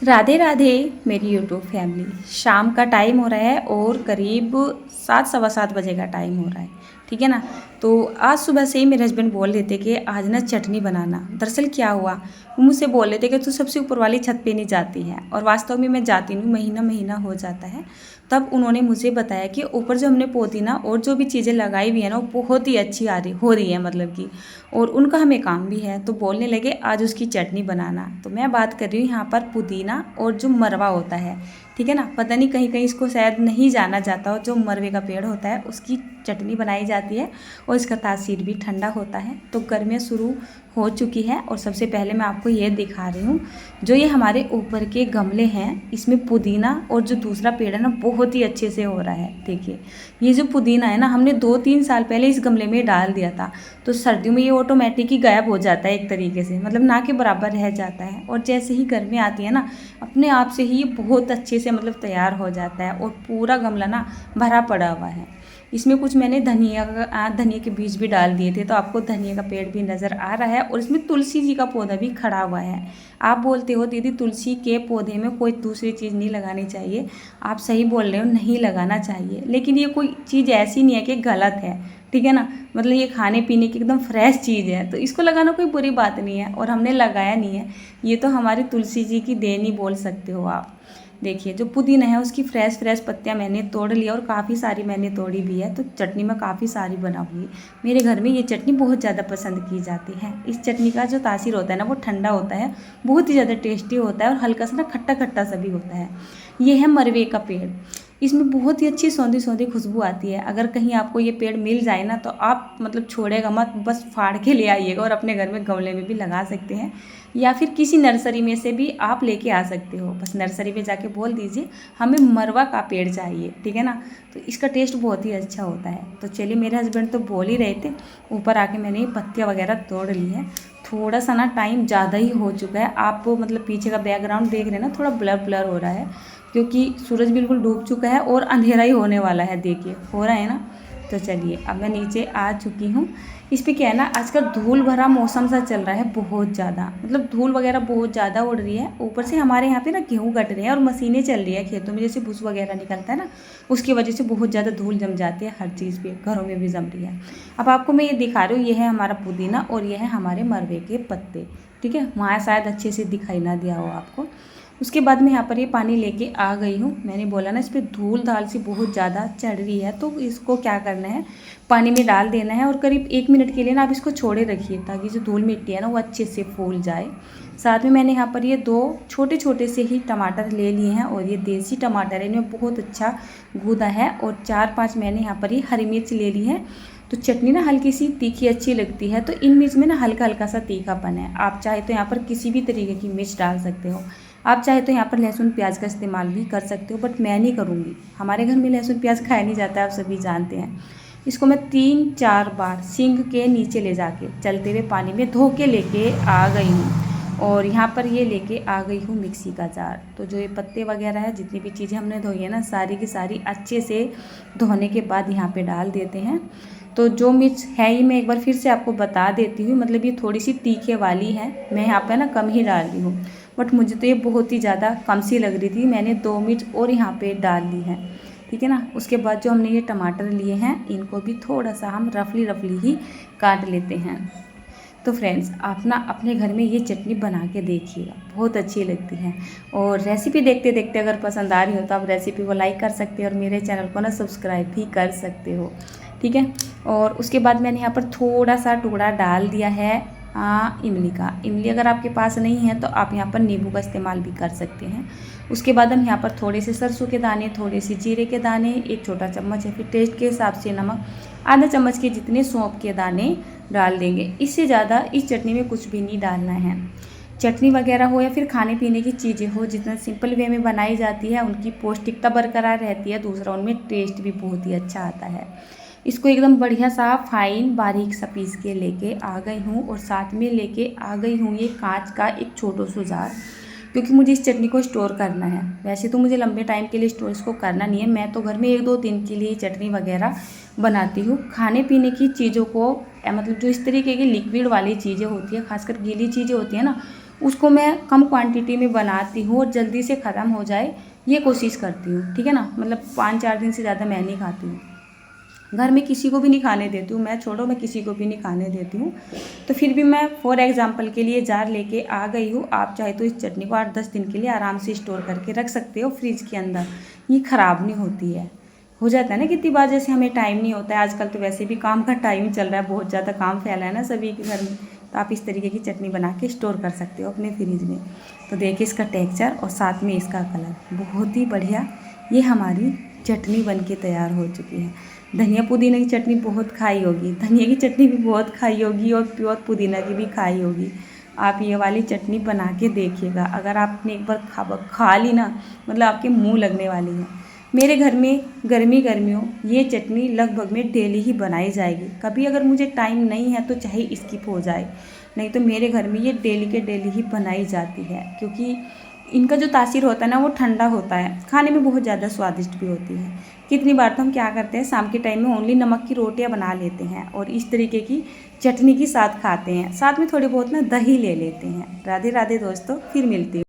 राधे राधे मेरी YouTube family. शाम का टाइम हो रहा है और करीब 7 सवा 7 बजे का टाइम हो रहा है। ठीक है ना। तो आज सुबह से ही मेरे हस्बैंड बोल रहे थे कि आज ना चटनी बनाना। दरअसल क्या हुआ, वो मुझसे बोल रहे थे कि तू सबसे ऊपर वाली छत पे नहीं जाती है, और वास्तव में मैं जाती हूँ, महीना महीना हो जाता है। तब उन्होंने मुझे बताया कि ऊपर जो हमने पुदीना और जो भी चीज़ें लगाई हुई है ना, वो बहुत ही अच्छी हो रही है, मतलब कि, और उनका हमें काम भी है। तो बोलने लगे आज उसकी चटनी बनाना। तो मैं बात कर रही हूँ यहाँ पर पुदीना और जो मरवा होता है, ठीक है ना। पता नहीं कहीं कहीं इसको शायद नहीं जाना जाता हो, जो मरवे का पेड़ होता है उसकी चटनी बनाई जाती है और इसका तासीर भी ठंडा होता है। तो गर्मियाँ शुरू हो चुकी है और सबसे पहले मैं आपको ये दिखा रही हूँ, जो ये हमारे ऊपर के गमले हैं, इसमें पुदीना और जो दूसरा पेड़ है ना, बहुत ही अच्छे से हो रहा है। देखिए, ये जो पुदीना है ना, हमने 2-3 साल पहले इस गमले में डाल दिया था। तो सर्दियों में ये ऑटोमेटिक ही गायब हो जाता है, एक तरीके से, मतलब ना के बराबर रह जाता है। और जैसे ही गर्मी आती है ना, अपने आप से ही ये बहुत अच्छे से मतलब तैयार हो जाता है और पूरा गमला ना भरा पड़ा हुआ है। इसमें कुछ मैंने धनिया के बीज भी डाल दिए थे, तो आपको धनिया का पेड़ भी नज़र आ रहा है। और इसमें तुलसी जी का पौधा भी खड़ा हुआ है। आप बोलते हो दीदी तुलसी के पौधे में कोई दूसरी चीज़ नहीं लगानी चाहिए। आप सही बोल रहे हो, नहीं लगाना चाहिए, लेकिन ये कोई चीज़ ऐसी नहीं है कि गलत है, ठीक है ना। मतलब ये खाने पीने की एकदम फ्रेश चीज़ है, तो इसको लगाना कोई बुरी बात नहीं है, और हमने लगाया नहीं है। ये तो हमारी तुलसी जी की देन ही बोल सकते हो आप। देखिए, जो पुदीना है उसकी फ्रेश फ्रेश पत्तियां मैंने तोड़ लिया, और काफ़ी सारी मैंने तोड़ी भी है, तो चटनी में काफ़ी सारी बना हुई। मेरे घर में ये चटनी बहुत ज़्यादा पसंद की जाती है। इस चटनी का जो तासीर होता है ना, वो ठंडा होता है, बहुत ही ज़्यादा टेस्टी होता है, और हल्का सा ना खट्टा खट्टा सा भी होता है। ये है मरवे का पेड़। इसमें बहुत ही अच्छी सौंधी सौंधी खुशबू आती है। अगर कहीं आपको ये पेड़ मिल जाए ना, तो आप मतलब छोड़ेगा मत, बस फाड़ के ले आइएगा, और अपने घर में गमले में भी लगा सकते हैं, या फिर किसी नर्सरी में से भी आप लेके आ सकते हो। बस नर्सरी में जाके बोल दीजिए हमें मरवा का पेड़ चाहिए, ठीक है ना। तो इसका टेस्ट बहुत ही अच्छा होता है। तो चलिए, मेरे हस्बैंड तो बोल ही रहे थे, ऊपर आके मैंने ये पत्तियाँ वगैरह तोड़ ली है। थोड़ा सा ना टाइम ज़्यादा ही हो चुका है। आप मतलब पीछे का बैकग्राउंड देख रहे हैं ना, थोड़ा ब्लर ब्लर हो रहा है, क्योंकि सूरज बिल्कुल डूब चुका है और अंधेरा ही होने वाला है। देखिए, हो रहा है ना। तो चलिए, अब मैं नीचे आ चुकी हूँ। इस पर क्या है ना, आजकल धूल भरा मौसम सा चल रहा है, बहुत ज़्यादा, मतलब धूल वगैरह बहुत ज़्यादा उड़ रही है। ऊपर से हमारे यहाँ पे ना गेहूँ कट रहे हैं और मशीनें चल रही है खेतों में, जैसे भूस वगैरह निकलता है ना, उसकी वजह से बहुत ज़्यादा धूल जम जाती है, हर चीज़ पे, घरों में भी जम रही है। अब आपको मैं ये दिखा रही हूँ, ये है हमारा पुदीना और ये है हमारे मरवे के पत्ते, ठीक है। वहाँ शायद अच्छे से दिखाई ना दिया हो आपको। उसके बाद मैं यहाँ पर ये पानी लेके आ गई हूँ। मैंने बोला ना, इस पर धूल धाल सी बहुत ज़्यादा चढ़ रही है, तो इसको क्या करना है, पानी में डाल देना है, और करीब 1 मिनट के लिए ना आप इसको छोड़े रखिए, ताकि जो धूल मिट्टी है ना, वो अच्छे से फूल जाए। साथ में मैंने यहाँ पर ये 2 छोटे छोटे से ही टमाटर ले लिए हैं, और ये देसी टमाटर है, इनमें बहुत अच्छा गूदा है। और 4-5 मैंने यहाँ पर ये हरी मिर्च ले ली है। तो चटनी ना हल्की सी तीखी अच्छी लगती है, तो इन मिर्च में ना हल्का हल्का सा तीखापन है। आप चाहे तो यहाँ पर किसी भी तरीके की मिर्च डाल सकते हो। आप चाहे तो यहाँ पर लहसुन प्याज का इस्तेमाल भी कर सकते हो, बट मैं नहीं करूँगी। हमारे घर में लहसुन प्याज खाया नहीं जाता है, आप सभी जानते हैं। इसको मैं 3-4 बार सिंक के नीचे ले जाके चलते हुए पानी में धो के लेके आ गई हूँ। और यहाँ पर ये लेके आ गई हूँ मिक्सी का जार। तो जो ये पत्ते वगैरह है, जितनी भी चीज़ें हमने धोई है ना, सारी की सारी अच्छे से धोने के बाद यहाँ पे डाल देते हैं। तो जो मिर्च है ये मैं एक बार फिर से आपको बता देती हूँ, मतलब ये थोड़ी सी तीखे वाली है, मैं यहाँ पे ना कम ही डाल रही हूँ, बट मुझे तो ये बहुत ही ज़्यादा कम सी लग रही थी। मैंने 2 मिर्च और यहाँ पे डाल ली है, ठीक है ना। उसके बाद जो हमने ये टमाटर लिए हैं, इनको भी थोड़ा सा हम रफली रफली ही काट लेते हैं। तो फ्रेंड्स, आप ना अपने घर में ये चटनी बना के देखिएगा, बहुत अच्छी लगती है। और रेसिपी देखते देखते अगर पसंद आ रही हो, तो आप रेसिपी को लाइक कर सकते हो, और मेरे चैनल को ना सब्सक्राइब भी कर सकते हो, ठीक है। और उसके बाद मैंने यहाँ पर थोड़ा सा टुकड़ा डाल दिया है इमली का। इमली अगर आपके पास नहीं है, तो आप यहाँ पर नींबू का इस्तेमाल भी कर सकते हैं। उसके बाद हम यहाँ पर थोड़े से सरसों के दाने, थोड़े से जीरे के दाने, 1 छोटा चम्मच या फिर टेस्ट के हिसाब से नमक, आधा चम्मच के जितने सौंफ के दाने डाल देंगे। इससे ज़्यादा इस चटनी में कुछ भी नहीं डालना है। चटनी वगैरह हो या फिर खाने पीने की चीज़ें हो, जितना सिंपल वे में बनाई जाती है, उनकी पौष्टिकता बरकरार रहती है, दूसरा उनमें टेस्ट भी बहुत ही अच्छा आता है। इसको एकदम बढ़िया सा फाइन बारीक सा पीस के लेके आ गई हूँ, और साथ में लेके आ गई हूँ ये कांच का एक छोटा सा जार, क्योंकि मुझे इस चटनी को स्टोर करना है। वैसे तो मुझे लंबे टाइम के लिए स्टोर इसको करना नहीं है, मैं तो घर में 1-2 दिन के लिए चटनी वगैरह बनाती हूँ। खाने पीने की चीज़ों को मतलब जो इस तरीके की लिक्विड वाली चीज़ें होती है, खासकर गीली चीज़ें होती है ना, उसको मैं कम क्वांटिटी में बनाती हूँ और जल्दी से ख़त्म हो जाए ये कोशिश करती हूँ, ठीक है ना। मतलब 5-4 दिन से ज़्यादा मैं नहीं खाती हूँ, घर में किसी को भी नहीं खाने देती हूँ, मैं छोड़ो मैं किसी को भी नहीं खाने देती हूँ। तो फिर भी मैं फॉर एग्जांपल के लिए जार लेके आ गई हूँ। आप चाहे तो इस चटनी को 8-10 दिन के लिए आराम से स्टोर करके रख सकते हो फ्रिज के अंदर, ये ख़राब नहीं होती है। हो जाता है ना कितनी बार, जैसे हमें टाइम नहीं होता है, आजकल तो वैसे भी काम का टाइम चल रहा है, बहुत ज़्यादा काम फैला है ना सभी के घर में, तो आप इस तरीके की चटनी बना के स्टोर कर सकते हो अपने फ्रिज में। तो देखिए इसका टेक्सचर और साथ में इसका कलर बहुत ही बढ़िया, ये हमारी चटनी बन के तैयार हो चुकी है। धनिया पुदीना की चटनी बहुत खाई होगी, धनिया की चटनी भी बहुत खाई होगी और प्योर पुदीना की भी खाई होगी। आप ये वाली चटनी बना के देखिएगा, अगर आपने एक बार खा ली ना, मतलब आपके मुंह लगने वाली है। मेरे घर में गर्मियों ये चटनी लगभग में डेली ही बनाई जाएगी। कभी अगर मुझे टाइम नहीं है तो चाहे स्किप हो जाए, नहीं तो मेरे घर में ये डेली के डेली ही बनाई जाती है, क्योंकि इनका जो तासीर होता है ना वो ठंडा होता है, खाने में बहुत ज़्यादा स्वादिष्ट भी होती है। कितनी बार तो हम क्या करते हैं, शाम के टाइम में ओनली नमक की रोटियां बना लेते हैं और इस तरीके की चटनी के साथ खाते हैं, साथ में थोड़ी बहुत ना दही ले लेते हैं। राधे राधे दोस्तों, फिर मिलती हूँ।